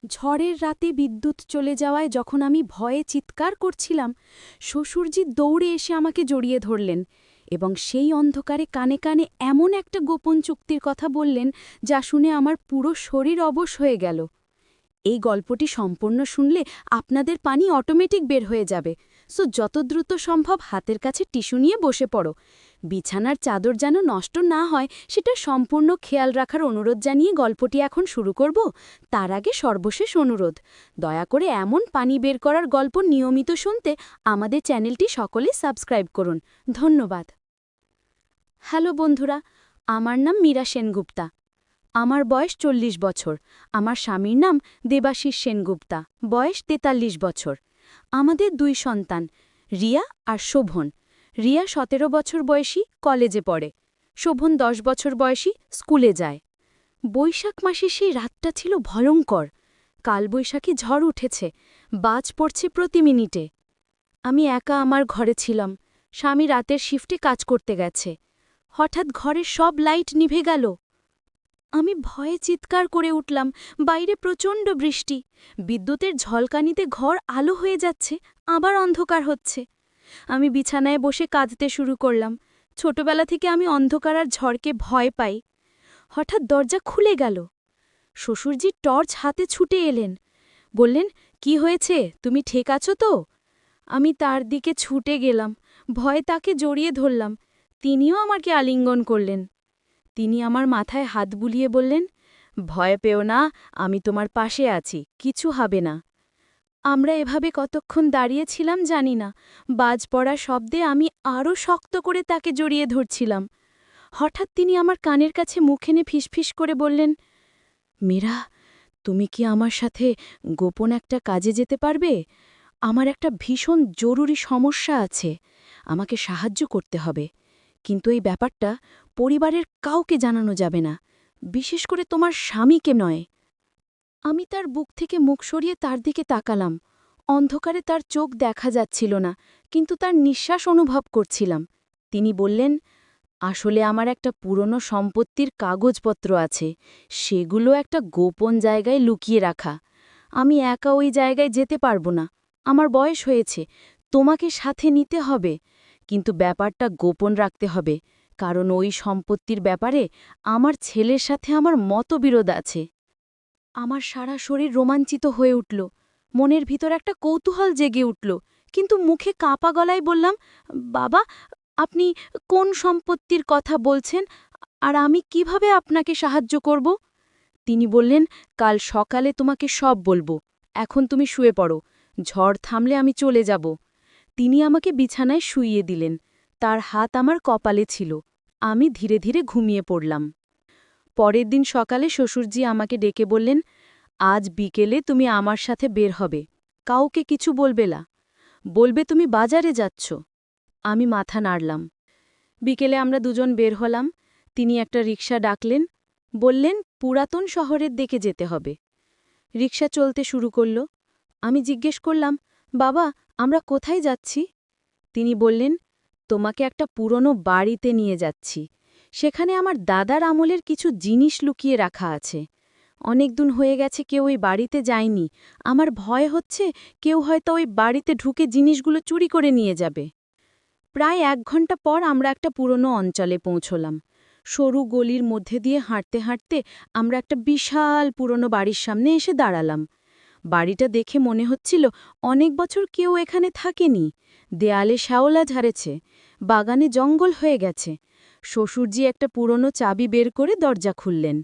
ঝড়ের রাতে বিদ্যুৎ চলে যাওয়ায় যখন আমি ভয়ে চিৎকার করছিলাম, শ্বশুরজি দৌড়ে এসে আমাকে জড়িয়ে ধরলেন এবং সেই অন্ধকারে কানে কানে এমন একটা গোপন চুক্তির কথা বললেন যা শুনে আমার পুরো শরীর অবশ হয়ে গেল। এই গল্পটি সম্পূর্ণ শুনলে আপনাদের পানি অটোমেটিক বের হয়ে যাবে, সো যত দ্রুত সম্ভব হাতের কাছে টিস্যু নিয়ে বসে পড়ো। বিছানার চাদর যেন নষ্ট না হয় সেটা সম্পূর্ণ খেয়াল রাখার অনুরোধ জানিয়ে গল্পটি এখন শুরু করব। তার আগে সর্বশেষ অনুরোধ, দয়া করে এমন পানি বের করার গল্প নিয়মিত শুনতে আমাদের চ্যানেলটি সকলে সাবস্ক্রাইব করুন। ধন্যবাদ। হ্যালো বন্ধুরা, আমার নাম মীরা সেনগুপ্তা। আমার বয়স ৪০ বছর। আমার স্বামীর নাম দেবাশিস সেনগুপ্তা, বয়স ৪৩ বছর। আমাদের ২ সন্তান, রিয়া আর শোভন। রিয়া ১৭ বছর বয়সী, কলেজে পড়ে। শোভন ১০ বছর বয়সী, স্কুলে যায়। বৈশাখ মাসে সেই রাতটা ছিল ভয়ঙ্কর। কালবৈশাখী ঝড় উঠেছে, বাজ পড়ছে প্রতি মিনিটে। আমি একা আমার ঘরে ছিলাম। স্বামী রাতের শিফটে কাজ করতে গেছে। হঠাৎ ঘরের সব লাইট নিভে গেল। আমি ভয়ে চিৎকার করে উঠলাম। বাইরে প্রচণ্ড বৃষ্টি। বিদ্যুতের ঝলকানিতে ঘর আলো হয়ে যাচ্ছে, আবার অন্ধকার হচ্ছে। আমি বিছানায় বসে কাঁদতে শুরু করলাম। ছোটবেলা থেকে আমি অন্ধকার আর ঝড়কে ভয় পাই। হঠাৎ দরজা খুলে গেল। শ্বশুরজি টর্চ হাতে ছুটে এলেন। বললেন, কি হয়েছে, তুমি ঠিক আছো তো? আমি তার দিকে ছুটে গেলাম। ভয়ে তাকে জড়িয়ে ধরলাম। তিনিও আমাকে আলিঙ্গন করলেন। তিনি আমার মাথায় হাত বুলিয়ে বললেন, ভয় পেও না, আমি তোমার পাশে আছি, কিছু হবে না। আমরা এভাবে কতক্ষণ দাঁড়িয়েছিলাম জানি না। বাজ পড়া শব্দে আমি আরও শক্ত করে তাকে জড়িয়ে ধরছিলাম। হঠাৎ তিনি আমার কানের কাছে মুখ এনে ফিসফিস করে বললেন, মীরা, তুমি কি আমার সাথে গোপন একটা কাজে যেতে পারবে? আমার একটা ভীষণ জরুরি সমস্যা আছে, আমাকে সাহায্য করতে হবে। কিন্তু এই ব্যাপারটা পরিবারের কাউকে জানানো যাবে না, বিশেষ করে তোমার স্বামীকে নয়। আমি তার বুক থেকে মুখ সরিয়ে তার দিকে তাকালাম। অন্ধকারে তার চোখ দেখা যাচ্ছিল না, কিন্তু তার নিঃশ্বাস অনুভব করছিলাম। তিনি বললেন, আসলে আমার একটা পুরনো সম্পত্তির কাগজপত্র আছে, সেগুলো একটা গোপন জায়গায় লুকিয়ে রাখা। আমি একা ওই জায়গায় যেতে পারবো না, আমার বয়স হয়েছে, তোমাকে সাথে নিতে হবে। কিন্তু ব্যাপারটা গোপন রাখতে হবে, কারণ ওই সম্পত্তির ব্যাপারে আমার ছেলের সাথে আমার মতবিরোধ আছে। আমার সারা শরীর রোমাঞ্চিত হয়ে উঠল। মনের ভিতর একটা কৌতূহল জেগে উঠল, কিন্তু মুখে কাঁপা গলায় বললাম, বাবা, আপনি কোন সম্পত্তির কথা বলছেন, আর আমি কিভাবে আপনাকে সাহায্য করব? তিনি বললেন, কাল সকালে তোমাকে সব বলবো, এখন তুমি শুয়ে পড়ো, ঝড় থামলে আমি চলে যাব। তিনি আমাকে বিছানায় শুইয়ে দিলেন। তার হাত আমার কপালে ছিল। আমি ধীরে ধীরে ঘুমিয়ে পড়লাম। পরের দিন সকালে শ্বশুরজি আমাকে ডেকে বললেন, আজ বিকেলে তুমি আমার সাথে বের হবে, কাউকে কিছু বলবে না, বলবে তুমি বাজারে যাচ্ছ। আমি মাথা নাড়লাম। বিকেলে আমরা দুজন বের হলাম। তিনি একটা রিকশা ডাকলেন, বললেন পুরাতন শহরের দিকে যেতে হবে। রিকশা চলতে শুরু করল। আমি জিজ্ঞেস করলাম, বাবা, আমরা কোথায় যাচ্ছি? তিনি বললেন, তোমাকে একটা পুরনো বাড়িতে নিয়ে যাচ্ছি, সেখানে আমার দাদার আমলের কিছু জিনিস লুকিয়ে রাখা আছে। অনেকদিন হয়ে গেছে কেউ ওই বাড়িতে যায়নি, আমার ভয় হচ্ছে কেউ হয়তো ওই বাড়িতে ঢুকে জিনিসগুলো চুরি করে নিয়ে যাবে। প্রায় ১ ঘন্টা পর আমরা একটা পুরনো অঞ্চলে পৌঁছলাম। সরু গলির মধ্যে দিয়ে হাঁটতে হাঁটতে আমরা একটা বিশাল পুরনো বাড়ির সামনে এসে দাঁড়ালাম। বাড়িটা দেখে মনে হচ্ছিল অনেক বছর কেউ এখানে থাকেনি। দেয়ালে শ্যাওলা ঝাড়েছে, বাগানে জঙ্গল হয়ে গেছে। শ্বশুরজি একটা পুরনো চাবি বের করে দরজা খুললেন।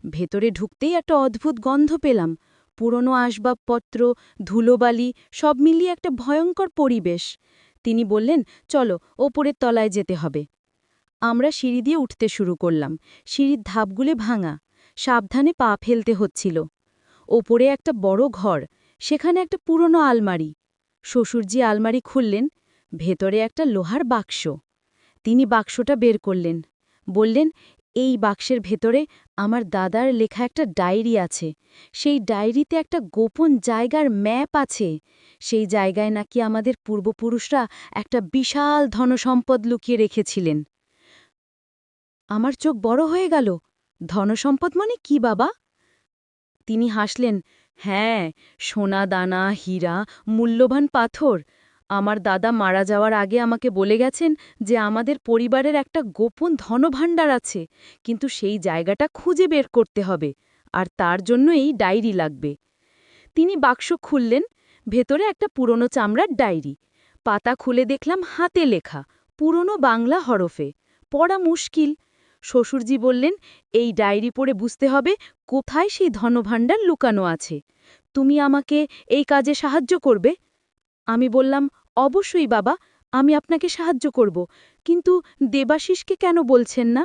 ভেতরে ঢুকতেই একটা অদ্ভুত গন্ধ পেলাম। পুরনো আসবাবপত্র, ধুলোবালি সব মিলিয়ে একটা ভয়ঙ্কর পরিবেশ। তিনি বললেন, চলো, ওপরের তলায় যেতে হবে। আমরা সিঁড়ি দিয়ে উঠতে শুরু করলাম। সিঁড়ির ধাপগুলো ভাঙা, সাবধানে পা ফেলতে হচ্ছিল। ওপরে একটা বড় ঘর, সেখানে একটা পুরনো আলমারি। শ্বশুরজি আলমারি খুললেন, ভেতরে একটা লোহার বাক্স। তিনি বাক্সটা বের করলেন, বললেন, এই বাক্সের ভেতরে আমার দাদার লেখা একটা ডায়েরি আছে। সেই ডায়েরিতে একটা গোপন জায়গার ম্যাপ আছে। সেই জায়গায় নাকি আমাদের পূর্বপুরুষরা একটা বিশাল ধনসম্পদ লুকিয়ে রেখেছিলেন। আমার চোখ বড় হয়ে গেল। ধনসম্পদ মানে কি, বাবা? তিনি হাসলেন, হ্যাঁ, সোনা দানা, হীরা, মূল্যবান পাথর। আমার দাদা মারা যাওয়ার আগে আমাকে বলে গেছেন যে আমাদের পরিবারের একটা গোপন ধনভাণ্ডার আছে, কিন্তু সেই জায়গাটা খুঁজে বের করতে হবে, আর তার জন্য এই ডায়েরি লাগবে। তিনি বাক্স খুললেন, ভেতরে একটা পুরনো চামড়ার ডায়েরি। পাতা খুলে দেখলাম হাতে লেখা, পুরনো বাংলা হরফে, পড়া মুশকিল। শ্বশুরজি বললেন, এই ডায়েরি পড়ে বুঝতে হবে কোথায় সেই ধনভাণ্ডার লুকানো আছে। তুমি আমাকে এই কাজে সাহায্য করবে? আমি বললাম, অবশ্যই বাবা, আমি আপনাকে সাহায্য করব, কিন্তু দেবাশিসকে কেন বলছেন না?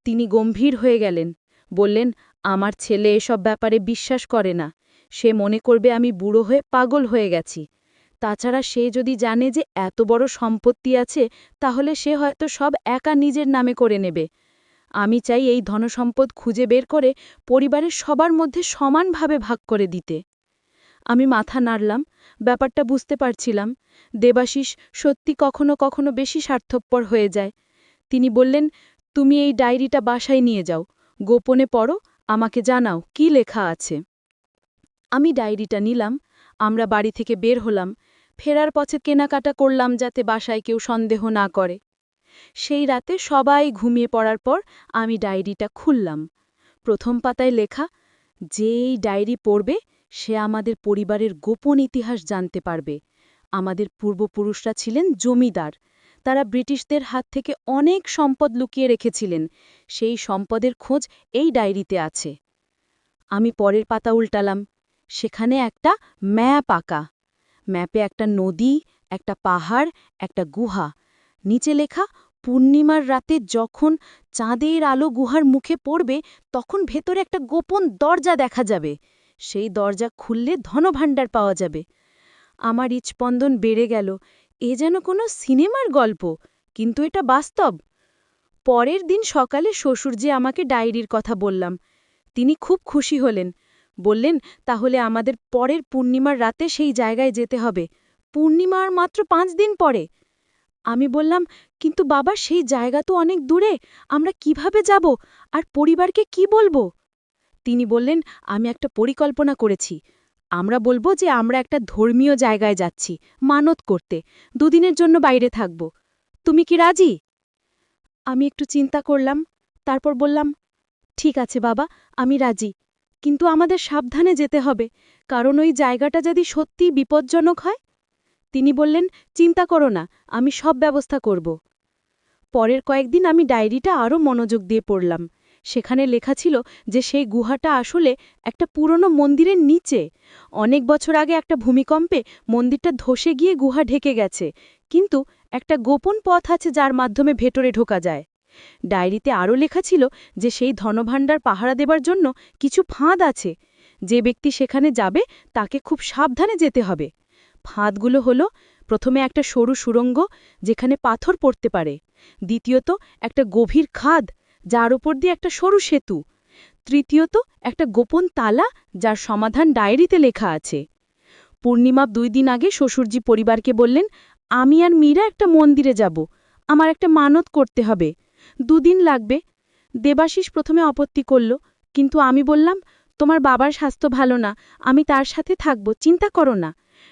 তিনি গম্ভীর হয়ে গেলেন, বললেন, আমার ছেলে এসব ব্যাপারে বিশ্বাস করে না। সে মনে করবে আমি বুড়ো হয়ে পাগল হয়ে গেছি। তাছাড়া সে যদি জানে যে এত বড় সম্পত্তি আছে, তাহলে সে হয়তো সব একা নিজের নামে করে নেবে। আমি চাই এই ধনসম্পদ খুঁজে বের করে পরিবারের সবার মধ্যে সমানভাবে ভাগ করে দিতে। আমি মাথা নাড়লাম, ব্যাপারটা বুঝতে পারছিলাম। দেবাশিস সত্যি কখনো কখনো বেশি স্বার্থপর হয়ে যায়। তিনি বললেন, তুমি এই ডায়েরিটা বাসায় নিয়ে যাও, গোপনে পড়ো, আমাকে জানাও কি লেখা আছে। আমি ডায়েরিটা নিলাম, আমরা বাড়ি থেকে বের হলাম। ফেরার পথে কেনাকাটা করলাম যাতে বাসায় কেউ সন্দেহ না করে। সেই রাতে সবাই ঘুমিয়ে পড়ার পর আমি ডায়েরিটা খুললাম। প্রথম পাতায় লেখা, যে এই ডায়েরি পড়বে সে আমাদের পরিবারের গোপন ইতিহাস জানতে পারবে। আমাদের পূর্বপুরুষরা ছিলেন জমিদার। তারা ব্রিটিশদের হাত থেকে অনেক সম্পদ লুকিয়ে রেখেছিলেন। সেই সম্পদের খোঁজ এই ডায়েরিতে আছে। আমি পরের পাতা উল্টালাম। সেখানে একটা ম্যাপ আঁকা। ম্যাপে একটা নদী, একটা পাহাড়, একটা গুহা। নিচে লেখা, পূর্ণিমার রাতে যখন চাঁদের আলো গুহার মুখে পড়বে, তখন ভেতরে একটা গোপন দরজা দেখা যাবে। সেই দরজা খুললে ধনভাণ্ডার পাওয়া যাবে। আমার হৃৎস্পন্দন বেড়ে গেল। এ যেন কোনো সিনেমার গল্প, কিন্তু এটা বাস্তব। পরের দিন সকালে শ্বশুরজি আমাকে ডায়েরির কথা বললাম। তিনি খুব খুশি হলেন। বললেন, তাহলে আমাদের পরের পূর্ণিমার রাতে সেই জায়গায় যেতে হবে। পূর্ণিমার মাত্র 5 দিন পরে। আমি বললাম, কিন্তু বাবা, সেই জায়গা তো অনেক দূরে, আমরা কিভাবে যাব, আর পরিবারকে কি বলবো? তিনি বললেন, আমি একটা পরিকল্পনা করেছি। আমরা বলবো যে আমরা একটা ধর্মীয় জায়গায় যাচ্ছি, মানত করতে, 2 দিনের জন্য বাইরে থাকব। তুমি কি রাজি? আমি একটু চিন্তা করলাম, তারপর বললাম, ঠিক আছে বাবা, আমি রাজি। কিন্তু আমাদের সাবধানে যেতে হবে, কারণ ওই জায়গাটা যদি সত্যিই বিপজ্জনক হয়। তিনি বললেন, চিন্তা করো না, আমি সব ব্যবস্থা করব। পরের কয়েকদিন আমি ডায়েরিটা আরও মনোযোগ দিয়ে পড়লাম। সেখানে লেখা ছিল যে সেই গুহাটা আসলে একটা পুরনো মন্দিরের নিচে। অনেক বছর আগে একটা ভূমিকম্পে মন্দিরটা ধসে গিয়ে গুহা ঢেকে গেছে, কিন্তু একটা গোপন পথ আছে যার মাধ্যমে ভেতরে ঢোকা যায়। ডায়েরিতে আরও লেখা ছিল যে সেই ধনভাণ্ডার পাহারা দেবার জন্য কিছু ফাঁদ আছে। যে ব্যক্তি সেখানে যাবে তাকে খুব সাবধানে যেতে হবে। ফাঁদগুলো হলো, প্রথমে একটা সরু সুড়ঙ্গ যেখানে পাথর পড়তে পারে, দ্বিতীয়ত একটা গভীর খাদ যার উপর দিয়ে একটা সরু সেতু, তৃতীয়ত একটা গোপন তালা যার সমাধান ডায়েরিতে লেখা আছে। পূর্ণিমা 2 দিন আগে শ্বশুরজি পরিবারকে বললেন, আমি আর মীরা একটা মন্দিরে যাব, আমার একটা মানত করতে হবে, 2 দিন লাগবে। দেবাশিস প্রথমে আপত্তি করল, কিন্তু আমি বললাম, তোমার বাবার স্বাস্থ্য ভালো না, আমি তার সাথে থাকব, চিন্তা করো না।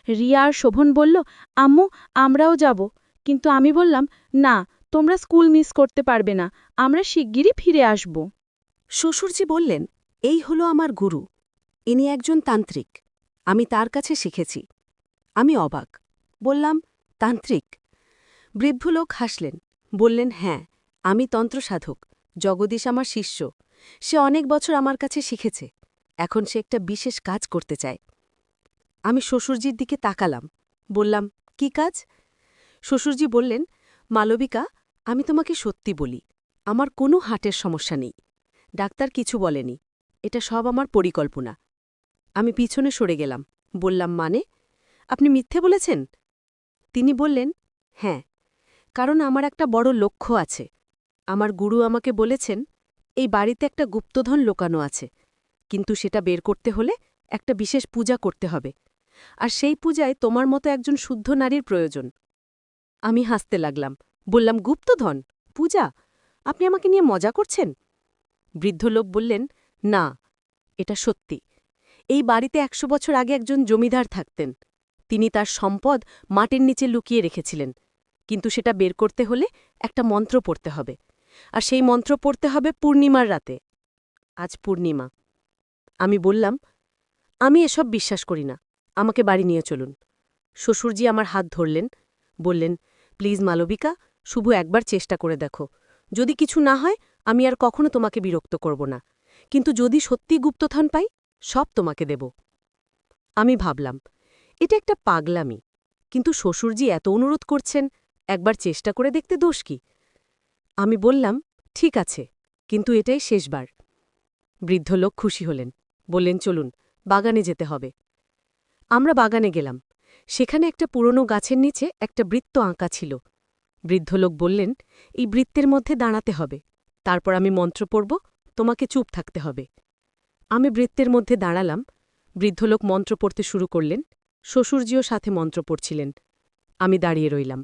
রিয়া আর শোভন বলল, আম্মু, আমরাও যাব। কিন্তু আমি বললাম, না, তোমরা স্কুল মিস করতে পারবে না, আমরা শিগগিরই ফিরে আসব। শ্বশুরজি বললেন, এই হলো আমার গুরু। ইনি একজন তান্ত্রিক। আমি তার কাছে শিখেছি। আমি অবাক। বললাম, তান্ত্রিক? বৃদ্ধ লোক হাসলেন, বললেন, হ্যাঁ, আমি তন্ত্রসাধক। জগদীশ আমার শিষ্য। সে অনেক বছর আমার কাছে শিখেছে। এখন সে একটা বিশেষ কাজ করতে চায়। আমি শ্বশুরজির দিকে তাকালাম। বললাম, কি কাজ? শ্বশুরজি বললেন, মালবিকা, আমি তোমাকে সত্যি বলি, আমার কোনো হার্টের সমস্যা নেই। ডাক্তার কিছু বলেনি। এটা সব আমার পরিকল্পনা। আমি পিছনে সরে গেলাম। বললাম, মানে? আপনি মিথ্যে বলেছেন? তিনি বললেন, হ্যাঁ, কারণ আমার একটা বড় লক্ষ্য আছে। আমার গুরু আমাকে বলেছেন, এই বাড়িতে একটা গুপ্তধন লুকানো আছে, কিন্তু সেটা বের করতে হলে একটা বিশেষ পূজা করতে হবে, আর সেই পূজায় তোমার মতো একজন শুদ্ধ নারীর প্রয়োজন। আমি হাসতে লাগলাম। বললাম, গুপ্তধন? পূজা? আপনি আমাকে নিয়ে মজা করছেন? বৃদ্ধ লোক বললেন, না, এটা সত্যি। এই বাড়িতে ১০০ বছর আগে একজন জমিদার থাকতেন। তিনি তার সম্পদ মাটির নিচে লুকিয়ে রেখেছিলেন, কিন্তু সেটা বের করতে হলে একটা মন্ত্র পড়তে হবে, আর সেই মন্ত্র পড়তে হবে পূর্ণিমার রাতে। আজ পূর্ণিমা। আমি বললাম, আমি এসব বিশ্বাস করি না, আমাকে বাড়ি নিয়ে চলুন। শ্বশুরজি আমার হাত ধরলেন, বললেন, প্লিজ মালবিকা, শুধু একবার চেষ্টা করে দেখো। যদি কিছু না হয় আমি আর কখনো তোমাকে বিরক্ত করব না, কিন্তু যদি সত্যি গুপ্তধন পাই সব তোমাকে দেব। আমি ভাবলাম, এটা একটা পাগলামি, কিন্তু শ্বশুরজি এত অনুরোধ করছেন, একবার চেষ্টা করে দেখতে দোষ কি? আমি বললাম, ঠিক আছে, কিন্তু এটাই শেষবার। বৃদ্ধ লোক খুশি হলেন, বললেন, চলুন, বাগানে যেতে হবে। আমরা বাগানে গেলাম। সেখানে একটা পুরনো গাছের নিচে একটা বৃত্ত আঁকা ছিল। বৃদ্ধ লোক বললেন, এই বৃত্তের মধ্যে দাঁড়াতে হবে, তারপর আমি মন্ত্র পড়ব, তোমাকে চুপ থাকতে হবে। আমি বৃত্তের মধ্যে দাঁড়ালাম। বৃদ্ধ লোক মন্ত্র পড়তে শুরু করলেন। শ্বশুরজিও সাথে মন্ত্র পড়ছিলেন। আমি দাঁড়িয়ে রইলাম।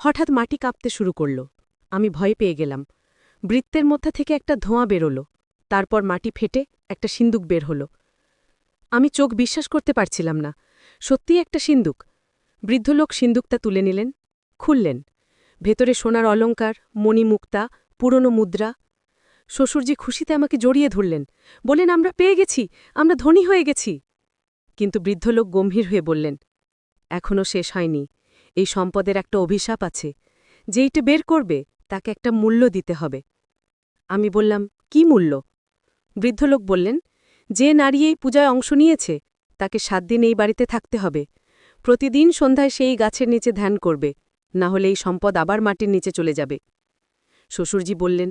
হঠাৎ মাটি কাঁপতে শুরু করল। আমি ভয় পেয়ে গেলাম। বৃত্তের মধ্যে থেকে একটা ধোঁয়া বেরোল। তারপর মাটি ফেটে একটা সিন্দুক বের হল। আমি চোখ বিশ্বাস করতে পারছিলাম না। সত্যিই একটা সিন্দুক। বৃদ্ধ লোক সিন্দুকটা তুলে নিলেন, খুললেন। ভেতরে সোনার অলঙ্কার, মণিমুক্তা, পুরনো মুদ্রা। শ্বশুরজি খুশিতে আমাকে জড়িয়ে ধরলেন, বললেন, আমরা পেয়ে গেছি, আমরা ধনী হয়ে গেছি। কিন্তু বৃদ্ধ লোক গম্ভীর হয়ে বললেন, এখনও শেষ হয়নি, এই সম্পদের একটা অভিশাপ আছে, যেইটা বের করবে তাকে একটা মূল্য দিতে হবে। আমি বললাম, কি মূল্য? বৃদ্ধ লোক বললেন, যে নারী এই পূজায় অংশ নিয়েছে তাকে ৭ দিন এই বাড়িতে থাকতে হবে। প্রতিদিন সন্ধ্যায় সেই গাছের নিচে ধ্যান করবে, না হলে এই সম্পদ আবার মাটির নিচে চলে যাবে। শ্বশুরজি বললেন,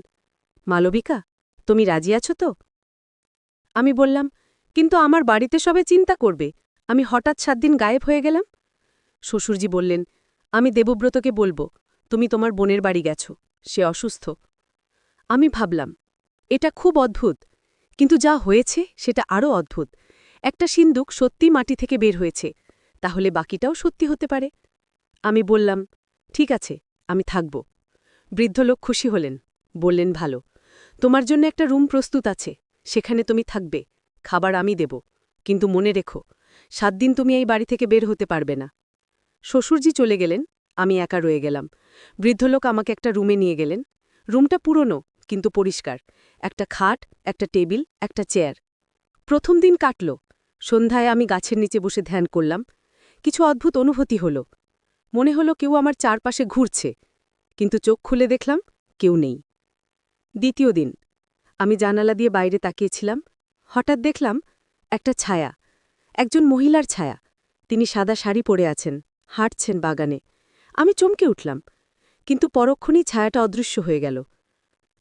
মালবিকা, তুমি রাজি আছো তো? আমি বললাম, কিন্তু আমার বাড়িতে সবে চিন্তা করবে, আমি হঠাৎ ৭ দিন গায়েব হয়ে গেলাম। শ্বশুরজি বললেন, আমি দেবব্রতকে বলবো তুমি তোমার বোনের বাড়ি গেছ, সে অসুস্থ। আমি ভাবলাম, এটা খুব অদ্ভুত, কিন্তু যা হয়েছে সেটা আরও অদ্ভুত। একটা সিন্দুক সত্যি মাটি থেকে বের হয়েছে, তাহলে বাকিটাও সত্যি হতে পারে। আমি বললাম, ঠিক আছে, আমি থাকব। বৃদ্ধ লোক খুশি হলেন, বললেন, ভালো, তোমার জন্য একটা রুম প্রস্তুত আছে, সেখানে তুমি থাকবে, খাবার আমি দেব, কিন্তু মনে রেখো ৭ দিন তুমি এই বাড়ি থেকে বের হতে পারবে না। শ্বশুরজি চলে গেলেন, আমি একা রয়ে গেলাম। বৃদ্ধলোক আমাকে একটা রুমে নিয়ে গেলেন। রুমটা পুরনো, কিন্তু পরিষ্কার। একটা খাট, একটা টেবিল, একটা চেয়ার। প্রথম দিন কাটল। সন্ধ্যায় আমি গাছের নিচে বসে ধ্যান করলাম। কিছু অদ্ভুত অনুভূতি হল। মনে হলো কেউ আমার চারপাশে ঘুরছে, কিন্তু চোখ খুলে দেখলাম কেউ নেই। দ্বিতীয় দিন আমি জানালা দিয়ে বাইরে তাকিয়েছিলাম। হঠাৎ দেখলাম একটা ছায়া, একজন মহিলার ছায়া। তিনি সাদা শাড়ি পরে আছেন, হাঁটছেন বাগানে। আমি চমকে উঠলাম, কিন্তু পরক্ষণেই ছায়াটা অদৃশ্য হয়ে গেল।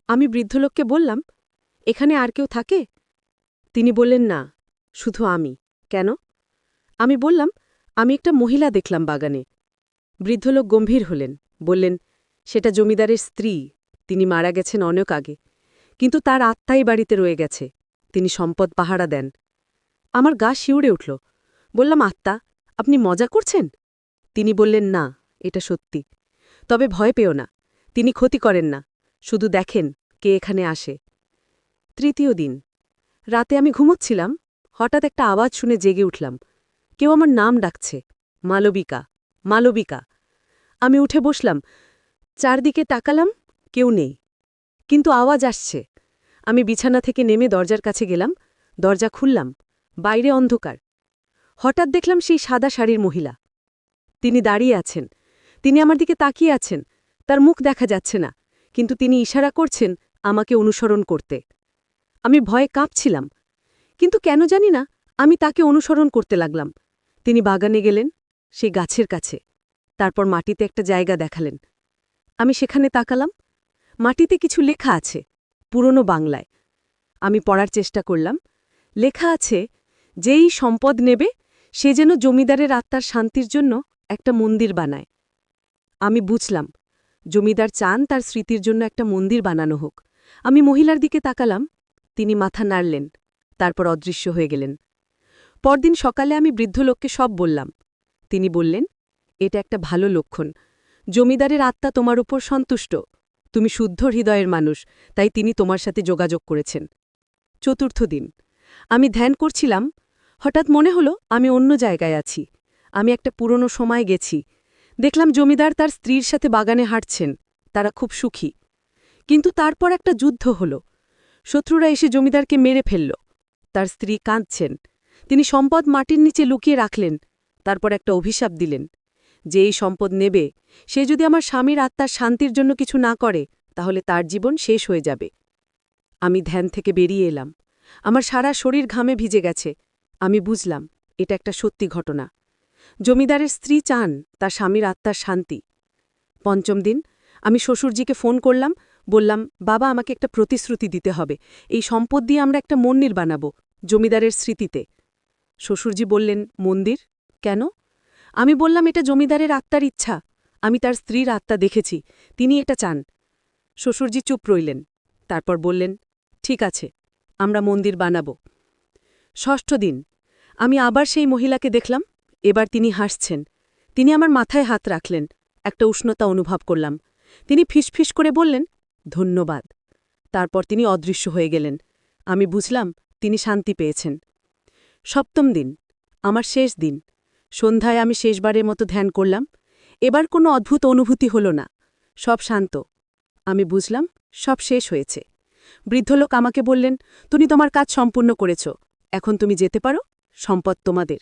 আমি বৃদ্ধলোককে বললাম, এখানে আর কেউ থাকে? তিনি বললেন, না, শুধু আমি। কেন? আমি বললাম, আমি একটা মহিলা দেখলাম বাগানে। বৃদ্ধলোক গম্ভীর হলেন, বললেন, সেটা জমিদারের স্ত্রী, তিনি মারা গেছেন অনেক আগে, কিন্তু তার আত্মাই বাড়িতে রয়ে গেছে, তিনি সম্পদ পাহারা দেন। আমার গা শিউরে উঠল। বললাম, আত্মা? আপনি মজা করছেন? তিনি বললেন, না, এটা সত্যি। তবে ভয় পেও না, তিনি ক্ষতি করেন না, শুধু দেখেন কে এখানে আসে। তৃতীয় দিন রাতে আমি ঘুমোচ্ছিলাম, হঠাৎ একটা আওয়াজ শুনে জেগে উঠলাম। কেউ আমার নাম ডাকছে, মালবিকা, মালবিকা। আমি উঠে বসলাম, চারদিকে তাকালাম, কেউ নেই, কিন্তু আওয়াজ আসছে। আমি বিছানা থেকে নেমে দরজার কাছে গেলাম, দরজা খুললাম, বাইরে অন্ধকার। হঠাৎ দেখলাম সেই সাদা শাড়ির মহিলা। তিনি দাঁড়িয়ে আছেন, তিনি আমার দিকে তাকিয়ে আছেন, তার মুখ দেখা যাচ্ছে না, কিন্তু তিনি ইশারা করছেন আমাকে অনুসরণ করতে। আমি ভয়ে কাঁপছিলাম, কিন্তু কেন জানি না আমি তাকে অনুসরণ করতে লাগলাম। তিনি বাগানে গেলেন, সেই গাছের কাছে, তারপর মাটিতে একটা জায়গা দেখালেন। আমি সেখানে তাকালাম, মাটিতে কিছু লেখা আছে, পুরনো বাংলায়। আমি পড়ার চেষ্টা করলাম। লেখা আছে, যেই সম্পদ নেবে সে যেন জমিদারের আত্মার শান্তির জন্য একটা মন্দির বানায়। আমি বুঝলাম, জমিদার চান তার স্মৃতির জন্য একটা মন্দির বানানো হোক। আমি মহিলার দিকে তাকালাম, তিনি মাথা নাড়লেন, তারপর অদৃশ্য হয়ে গেলেন। পরদিন সকালে আমি বৃদ্ধ লোককে সব বললাম। তিনি বললেন, এটা একটা ভালো লক্ষণ, জমিদারের আত্মা তোমার উপর সন্তুষ্ট, তুমি শুদ্ধ হৃদয়ের মানুষ, তাই তিনি তোমার সাথে যোগাযোগ করেছেন। চতুর্থ দিন আমি ধ্যান করছিলাম, হঠাৎ মনে হলো আমি অন্য জায়গায় আছি। আমি একটা পুরনো সময় গেছি। দেখলাম জমিদার তার স্ত্রীর সাথে বাগানে হাঁটছেন। তারা খুব সুখী। কিন্তু তারপর একটা যুদ্ধ হল। শত্রুরা এসে জমিদারকে মেরে ফেলল। তার স্ত্রী কাঁদছেন। তিনি সম্পদ মাটির নিচে লুকিয়ে রাখলেন। তারপর একটা অভিশাপ দিলেন, যে এই সম্পদ নেবে, সে যদি আমার স্বামীর আত্মার শান্তির জন্য কিছু না করে, তাহলে তার জীবন শেষ হয়ে যাবে। আমি ধ্যান থেকে বেরিয়ে এলাম। আমার সারা শরীর ঘামে ভিজে গেছে। আমি বুঝলাম এটা একটা সত্যি ঘটনা। জমিদারের স্ত্রী চান তার স্বামীর আত্মার শান্তি। পঞ্চম দিন আমি শ্বশুরজিকে ফোন করলাম। বললাম, বাবা, আমাকে একটা প্রতিশ্রুতি দিতে হবে। এই সম্পদ দিয়ে আমরা একটা মন্দির বানাবো, জমিদারের স্মৃতিতে। শ্বশুরজি বললেন, মন্দির কেন? আমি বললাম, এটা জমিদারের আত্মার ইচ্ছা। আমি তার স্ত্রীর আত্মা দেখেছি, তিনি এটা চান। শ্বশুরজি চুপ রইলেন। তারপর বললেন, ঠিক আছে, আমরা মন্দির বানাব। ষষ্ঠ দিন আমি আবার সেই মহিলাকে দেখলাম। এবার তিনি হাসছেন। তিনি আমার মাথায় হাত রাখলেন। একটা উষ্ণতা অনুভব করলাম। তিনি ফিসফিস করে বললেন, ধন্যবাদ। তারপর তিনি অদৃশ্য হয়ে গেলেন। আমি বুঝলাম তিনি শান্তি পেয়েছেন। সপ্তম দিন আমার শেষ দিন। সন্ধ্যায় আমি শেষবারের মতো ধ্যান করলাম। এবার কোনো অদ্ভুত অনুভূতি হল না। সব শান্ত। আমি বুঝলাম সব শেষ হয়েছে। বৃদ্ধলোক আমাকে বললেন, তুমি তোমার কাজ সম্পূর্ণ করেছ, এখন তুমি যেতে পারো, সম্পদ তোমাদের।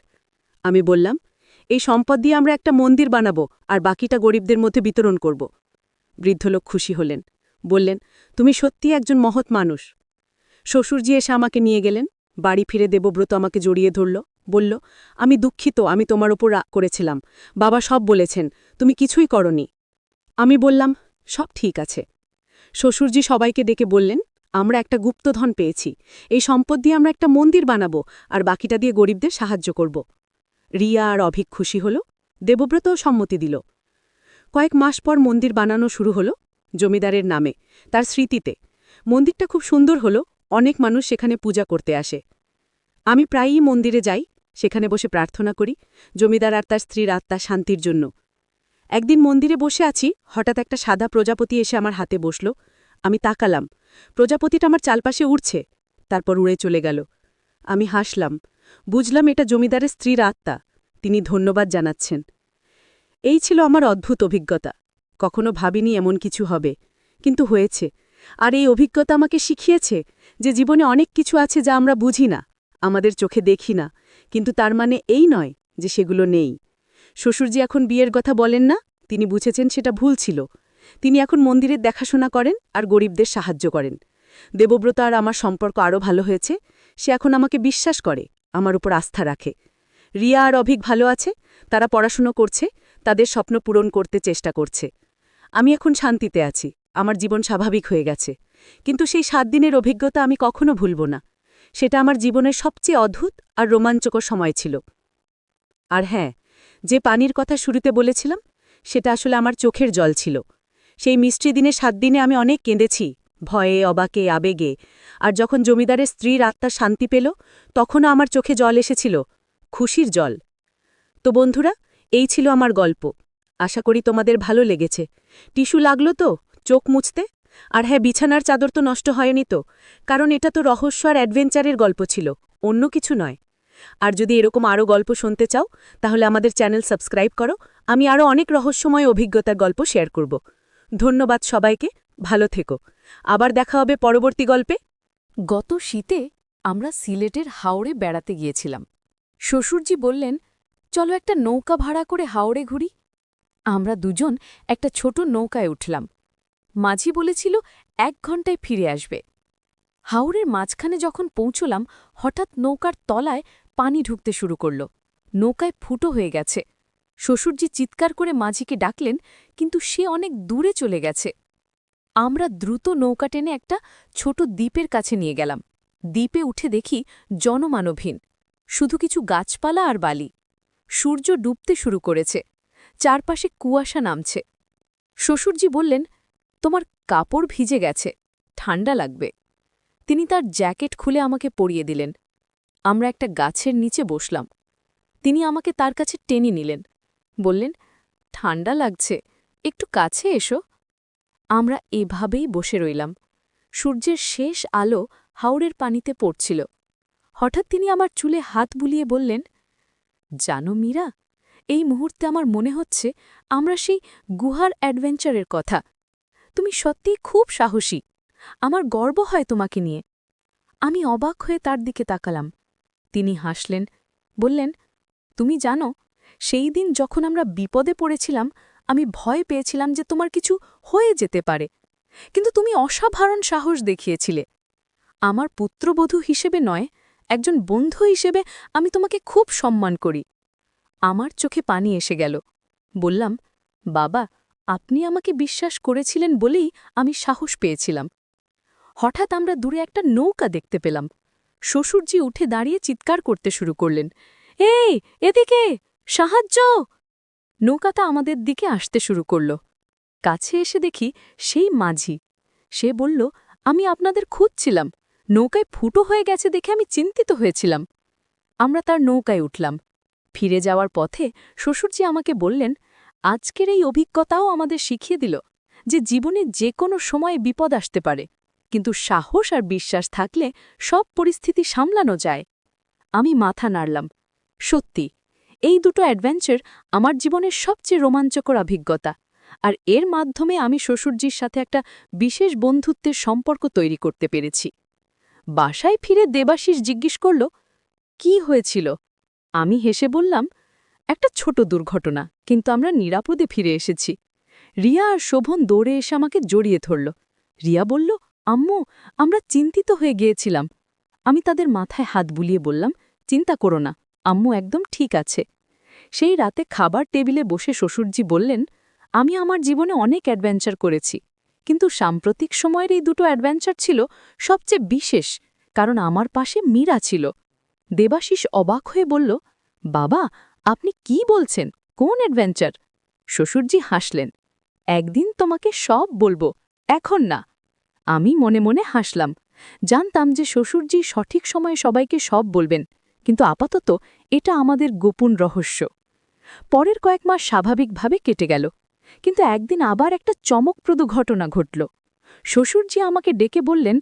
আমি বললাম, এই সম্পদ দিয়ে আমরা একটা মন্দির বানাবো আর বাকিটা গরিবদের মধ্যে বিতরণ করব। বৃদ্ধলোক খুশি হলেন। বললেন, তুমি সত্যি একজন মহৎ মানুষ। শ্বশুরজি এসে আমাকে নিয়ে গেলেন। বাড়ি ফিরে দেবব্রত আমাকে জড়িয়ে ধরল। বলল, আমি দুঃখিত, আমি তোমার ওপর রাগ করেছিলাম। বাবা সব বলেছেন, তুমি কিছুই করনি। আমি বললাম, সব ঠিক আছে। শ্বশুরজি সবাইকে ডেকে বললেন, আমরা একটা গুপ্তধন পেয়েছি। এই সম্পদ দিয়ে আমরা একটা মন্দির বানাবো আর বাকিটা দিয়ে গরিবদের সাহায্য করব। রিয়া আর অভিক খুশি হল। দেবব্রতও সম্মতি দিল। কয়েক মাস পর মন্দির বানানো শুরু হল, জমিদারের নামে, তার স্মৃতিতে। মন্দিরটা খুব সুন্দর হল। অনেক মানুষ সেখানে পূজা করতে আসে। আমি প্রায়ই মন্দিরে যাই, সেখানে বসে প্রার্থনা করি, জমিদার আর তার স্ত্রীর আত্মা শান্তির জন্য। একদিন মন্দিরে বসে আছি, হঠাৎ একটা সাদা প্রজাপতি এসে আমার হাতে বসল। আমি তাকালাম। প্রজাপতিটা আমার চালপাশে উড়ছে, তারপর উড়ে চলে গেল। আমি হাসলাম। বুঝলাম এটা জমিদারের স্ত্রীর আত্মা, তিনি ধন্যবাদ জানাচ্ছেন। এই ছিল আমার অদ্ভুত অভিজ্ঞতা। কখনো ভাবিনি এমন কিছু হবে, কিন্তু হয়েছে। আর এই অভিজ্ঞতা আমাকে শিখিয়েছে যে জীবনে অনেক কিছু আছে যা আমরা বুঝি না, আমাদের চোখে দেখি না, কিন্তু তার মানে এই নয় যে সেগুলো নেই। শ্বশুরজি এখন বিয়ের কথা বলেন না, তিনি বুঝেছেন সেটা ভুল ছিল। তিনি এখন মন্দিরের দেখাশোনা করেন আর গরিবদের সাহায্য করেন। দেবব্রত আর আমার সম্পর্ক আরও ভালো হয়েছে। সে এখন আমাকে বিশ্বাস করে, আমার উপর আস্থা রাখে। রিয়া আর অভিক ভালো আছে, তারা পড়াশুনো করছে, তাদের স্বপ্ন পূরণ করতে চেষ্টা করছে। আমি এখন শান্তিতে আছি, আমার জীবন স্বাভাবিক হয়ে গেছে। কিন্তু সেই 7 দিনের অভিজ্ঞতা আমি কখনো ভুলব না। সেটা আমার জীবনের সবচেয়ে অদ্ভুত আর রোমাঞ্চকর সময় ছিল। আর হ্যাঁ, যে পানির কথা শুরুতে বলেছিলাম, সেটা আসলে আমার চোখের জল ছিল। সেই মিষ্টি দিনে 7 দিনে আমি অনেক কেঁদেছি, ভয়ে, অবাকে, আবেগে। আর যখন জমিদারের স্ত্রীর আত্মা শান্তি পেল, তখনও আমার চোখে জল এসেছিল, খুশির জল। তো বন্ধুরা, এই ছিল আমার গল্প। আশা করি তোমাদের ভালো লেগেছে। টিস্যু লাগলো তো চোখ মুছতে? আর হ্যাঁ, বিছানার চাদর তো নষ্ট হয়নি তো, কারণ এটা তো রহস্য আর অ্যাডভেঞ্চারের গল্প ছিল, অন্য কিছু নয়। আর যদি এরকম আরও গল্প শুনতে চাও, তাহলে আমাদের চ্যানেল সাবস্ক্রাইব করো। আমি আরও অনেক রহস্যময় অভিজ্ঞতার গল্প শেয়ার করব। ধন্যবাদ সবাইকে, ভালো থেকো। আবার দেখা হবে পরবর্তী গল্পে। গত শীতে আমরা সিলেটের হাওড়ে বেড়াতে গিয়েছিলাম। শ্বশুরজি বললেন, চলো একটা নৌকা ভাড়া করে হাওড়ে ঘুরি। আমরা দুজন একটা ছোট নৌকায় উঠলাম। মাঝি বলেছিল 1 ঘণ্টায় ফিরে আসবে। হাওরের মাঝখানে যখন পৌঁছলাম, হঠাৎ নৌকার তলায় পানি ঢুকতে শুরু করল। নৌকায় ফুটো হয়ে গেছে। শ্বশুরজি চিৎকার করে মাঝিকে ডাকলেন, কিন্তু সে অনেক দূরে চলে গেছে। আমরা দ্রুত নৌকা টেনে একটা ছোট দ্বীপের কাছে নিয়ে গেলাম। দ্বীপে উঠে দেখি জনমানবহীন, শুধু কিছু গাছপালা আর বালি। সূর্য ডুবতে শুরু করেছে, চারপাশে কুয়াশা নামছে। শ্বশুরজি বললেন, তোমার কাপড় ভিজে গেছে, ঠান্ডা লাগবে। তিনি তার জ্যাকেট খুলে আমাকে পরিয়ে দিলেন। আমরা একটা গাছের নিচে বসলাম। তিনি আমাকে তার কাছে টেনে নিলেন, বললেন, ঠান্ডা লাগছে, একটু কাছে এসো। আমরা এভাবেই বসে রইলাম। সূর্যের শেষ আলো হাওরের পানিতে পড়ছিল। হঠাৎ তিনি আমার চুলে হাত বুলিয়ে বললেন, জানো মীরা, এই মুহূর্তে আমার মনে হচ্ছে আমরা সেই গুহার অ্যাডভেঞ্চারের কথা। তুমি সত্যিই খুব সাহসী। আমার গর্ব হয় তোমাকে নিয়ে। আমি অবাক হয়ে তার দিকে তাকালাম। তিনি হাসলেন, বললেন, তুমি জানো, সেই দিন যখন আমরা বিপদে পড়েছিলাম আমি ভয় পেয়েছিলাম যে তোমার কিছু হয়ে যেতে পারে, কিন্তু তুমি অসাধারণ সাহস দেখিয়েছিলে। আমার পুত্রবধূ হিসেবে নয়, একজন বন্ধু হিসেবে আমি তোমাকে খুব সম্মান করি। আমার চোখে পানি এসে গেল। বললাম, বাবা, আপনি আমাকে বিশ্বাস করেছিলেন বলেই আমি সাহস পেয়েছিলাম। হঠাৎ আমরা দূরে একটা নৌকা দেখতে পেলাম। শ্বশুরজি উঠে দাঁড়িয়ে চিৎকার করতে শুরু করলেন, এই এদিকে, সাহায্য! নৌকাটা আমাদের দিকে আসতে শুরু করল। কাছে এসে দেখি সেই মাঝি। সে বলল, আমি আপনাদের খুঁজছিলাম, নৌকায় ফুটো হয়ে গেছে দেখে আমি চিন্তিত হয়েছিলাম। আমরা তার নৌকায় উঠলাম। ফিরে যাওয়ার পথে শ্বশুরজি আমাকে বললেন, আজকের এই অভিজ্ঞতাও আমাদের শিখিয়ে দিল যে জীবনে যে কোনো সময়ে বিপদ আসতে পারে, কিন্তু সাহস আর বিশ্বাস থাকলে সব পরিস্থিতি সামলানো যায়। আমি মাথা নাড়লাম। সত্যি, এই দুটো অ্যাডভেঞ্চার আমার জীবনের সবচেয়ে রোমাঞ্চকর অভিজ্ঞতা, আর এর মাধ্যমে আমি শ্বশুরজির সাথে একটা বিশেষ বন্ধুত্বের সম্পর্ক তৈরি করতে পেরেছি। বাসায় ফিরে দেবাশিস জিজ্ঞেস করল, কি হয়েছিল? আমি হেসে বললাম, একটা ছোট দুর্ঘটনা, কিন্তু আমরা নিরাপদে ফিরে এসেছি। রিয়া আর শোভন দৌড়ে এসে আমাকে জড়িয়ে ধরল। রিয়া বলল, আম্মু, আমরা চিন্তিত হয়ে গিয়েছিলাম। আমি তাদের মাথায় হাত বুলিয়ে বললাম, চিন্তা করো না, আম্মু একদম ঠিক আছে। সেই রাতে খাবার টেবিলে বসে শ্বশুরজি বললেন, আমি আমার জীবনে অনেক অ্যাডভেঞ্চার করেছি, কিন্তু সাম্প্রতিক সময়ের এই দুটো অ্যাডভেঞ্চার ছিল সবচেয়ে বিশেষ, কারণ আমার পাশে মীরা ছিল। দেবাশিস অবাক হয়ে বলল, বাবা, আপনি কি বলছেন? কোন অ্যাডভেঞ্চার? শ্বশুরজি হাসলেন, একদিন তোমাকে সব বলবো, এখন না। আমি মনে মনে হাসলাম। জানতাম যে শ্বশুরজি সঠিক সময়ে সবাইকে সব বলবেন, কিন্তু আপাতত এটা আমাদের গোপন রহস্য। পরের কয়েক মাস স্বাভাবিকভাবে কেটে গেল, কিন্তু একদিন আবার একটা চমকপ্রদ ঘটনা ঘটল। শ্বশুরজি আমাকে ডেকে বললেন,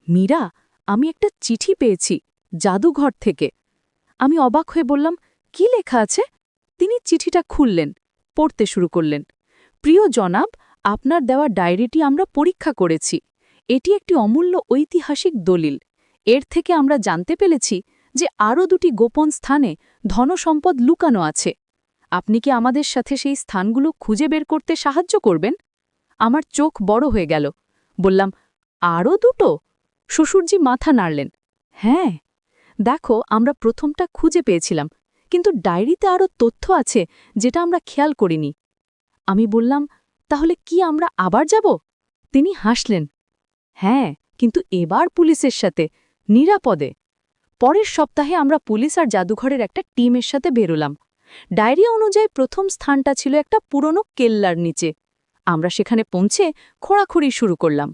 মীরা, আমি একটা চিঠি পেয়েছি জাদুঘর থেকে। আমি অবাক হয়ে বললাম, কি লেখা আছে? তিনি চিঠিটা খুললেন, পড়তে শুরু করলেন। প্রিয় জনাব, আপনার দেওয়া ডায়েরিটি আমরা পরীক্ষা করেছি। এটি একটি অমূল্য ঐতিহাসিক দলিল। এর থেকে আমরা জানতে পেরেছি যে আরও দুটি গোপন স্থানে ধনসম্পদ লুকানো আছে। আপনি কি আমাদের সাথে সেই স্থানগুলো খুঁজে বের করতে সাহায্য করবেন? আমার চোখ বড় হয়ে গেল। বললাম, আরও দুটো? শ্বশুরজি মাথা নাড়লেন। হ্যাঁ, দেখো, আমরা প্রথমটা খুঁজে পেয়েছিলাম, কিন্তু ডায়েরিতে আরও তথ্য আছে যেটা আমরা খেয়াল করিনি। আমি বললাম, তাহলে কি আমরা আবার যাব? তিনি হাসলেন। হ্যাঁ, কিন্তু এবার পুলিশের সাথে, নিরাপদে। পরের সপ্তাহে আমরা পুলিশ আর জাদুঘরের একটা টিমের সাথে বেরোলাম। ডায়েরি অনুযায়ী প্রথম স্থানটা ছিল একটা পুরনো কেল্লার নিচে। আমরা সেখানে পৌঁছে খোঁড়াখুঁড়ি শুরু করলাম।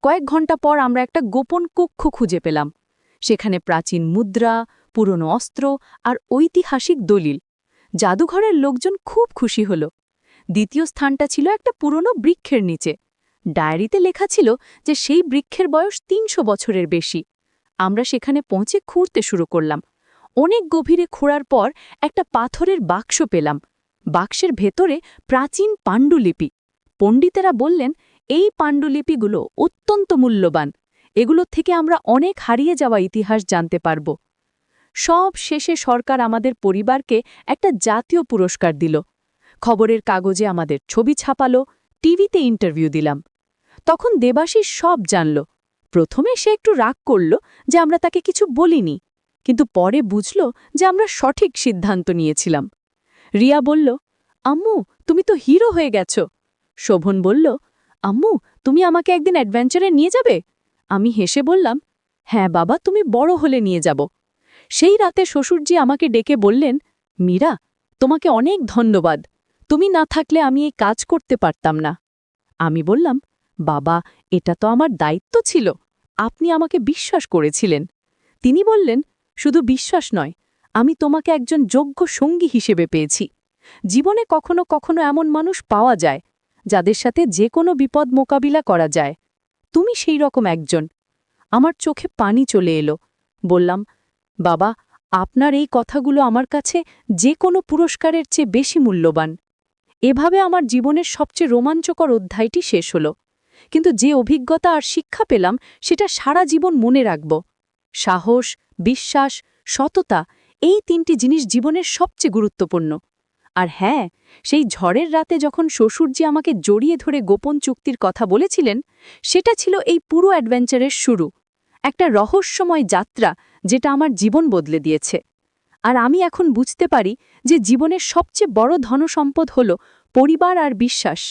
কয়েক ঘন্টা পর আমরা একটা গোপন কক্ষ খুঁজে পেলাম। সেখানে প্রাচীন মুদ্রা, পুরনো অস্ত্র আর ঐতিহাসিক দলিল। জাদুঘরের লোকজন খুব খুশি হল। দ্বিতীয় স্থানটা ছিল একটা পুরনো বৃক্ষের নিচে। ডায়েরিতে লেখা ছিল যে সেই বৃক্ষের বয়স ৩০০ বছরের বেশি। আমরা সেখানে পৌঁছে খুঁড়তে শুরু করলাম। অনেক গভীরে খোঁড়ার পর একটা পাথরের বাক্স পেলাম। বাক্সের ভেতরে প্রাচীন পাণ্ডুলিপি। পণ্ডিতেরা বললেন, এই পাণ্ডুলিপিগুলো অত্যন্ত মূল্যবান। এগুলো থেকে আমরা অনেক হারিয়ে যাওয়া ইতিহাস জানতে পারব। সব শেষে সরকার আমাদের পরিবারকে একটা জাতীয় পুরস্কার দিল। খবরের কাগজে আমাদের ছবি ছাপালো, টিভিতে ইন্টারভিউ দিলাম। তখন দেবাশিস সব জানল। প্রথমে সে একটু রাগ করল যে আমরা তাকে কিছু বলিনি, কিন্তু পরে বুঝল যে আমরা সঠিক সিদ্ধান্ত নিয়েছিলাম। রিয়া বলল, আম্মু, তুমি তো হিরো হয়ে গেছ। শোভন বলল, আম্মু, তুমি আমাকে একদিন অ্যাডভেঞ্চারে নিয়ে যাবে? আমি হেসে বললাম, হ্যাঁ বাবা, তুমি বড় হলে নিয়ে যাব। সেই রাতে শ্বশুরজি আমাকে ডেকে বললেন, মীরা, তোমাকে অনেক ধন্যবাদ। তুমি না থাকলে আমি এই কাজ করতে পারতাম না। আমি বললাম, বাবা, এটা তো আমার দায়িত্ব ছিল। আপনি আমাকে বিশ্বাস করেছিলেন। তিনি বললেন, শুধু বিশ্বাস নয়, আমি তোমাকে একজন যোগ্য সঙ্গী হিসেবে পেয়েছি। জীবনে কখনো কখনো এমন মানুষ পাওয়া যায় যাদের সাথে যে কোনো বিপদ মোকাবিলা করা যায়। তুমি সেই রকম একজন। আমার চোখে পানি চলে এলো। বললাম, বাবা, আপনার এই কথাগুলো আমার কাছে যে কোনো পুরস্কারের চেয়ে বেশি মূল্যবান। এভাবে আমার জীবনের সবচেয়ে রোমাঞ্চকর অধ্যায়টি শেষ হলো। কিন্তু যে অভিজ্ঞতা আর শিক্ষা পেলাম সেটা সারা জীবন মনে রাখব। সাহস, বিশ্বাস, সততা, এই 3টি জিনিস জীবনের সবচেয়ে গুরুত্বপূর্ণ। আর হ্যাঁ, সেই ঝড়ের রাতে যখন শ্বশুরজি আমাকে জড়িয়ে ধরে গোপন চুক্তির কথা বলেছিলেন, সেটা ছিল এই পুরো অ্যাডভেঞ্চারের শুরু। একটা রহস্যময় যাত্রা যেটা আমার জীবন বদলে দিয়েছে। আর আমি এখন বুঝতে পারি যে জীবনের সবচেয়ে বড় ধনসম্পদ হল পরিবার আর বিশ্বাস।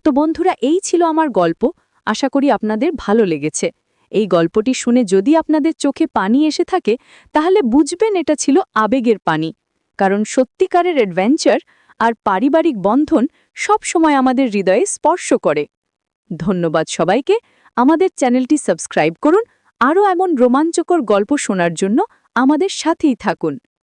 তো বন্ধুরা, এই ছিল আমার গল্প। আশা করি আপনাদের ভালো লেগেছে। এই গল্পটি শুনে যদি আপনাদের চোখে পানি এসে থাকে, তাহলে বুঝবেন এটা ছিল আবেগের পানি। কারণ সত্যিকারের অ্যাডভেঞ্চার আর পারিবারিক বন্ধন সব সময় আমাদের হৃদয়ে স্পর্শ করে। ধন্যবাদ সবাইকে। আমাদের চ্যানেলটি সাবস্ক্রাইব করুন। আরও এমন রোমাঞ্চকর গল্প শোনার জন্য আমাদের সাথেই থাকুন।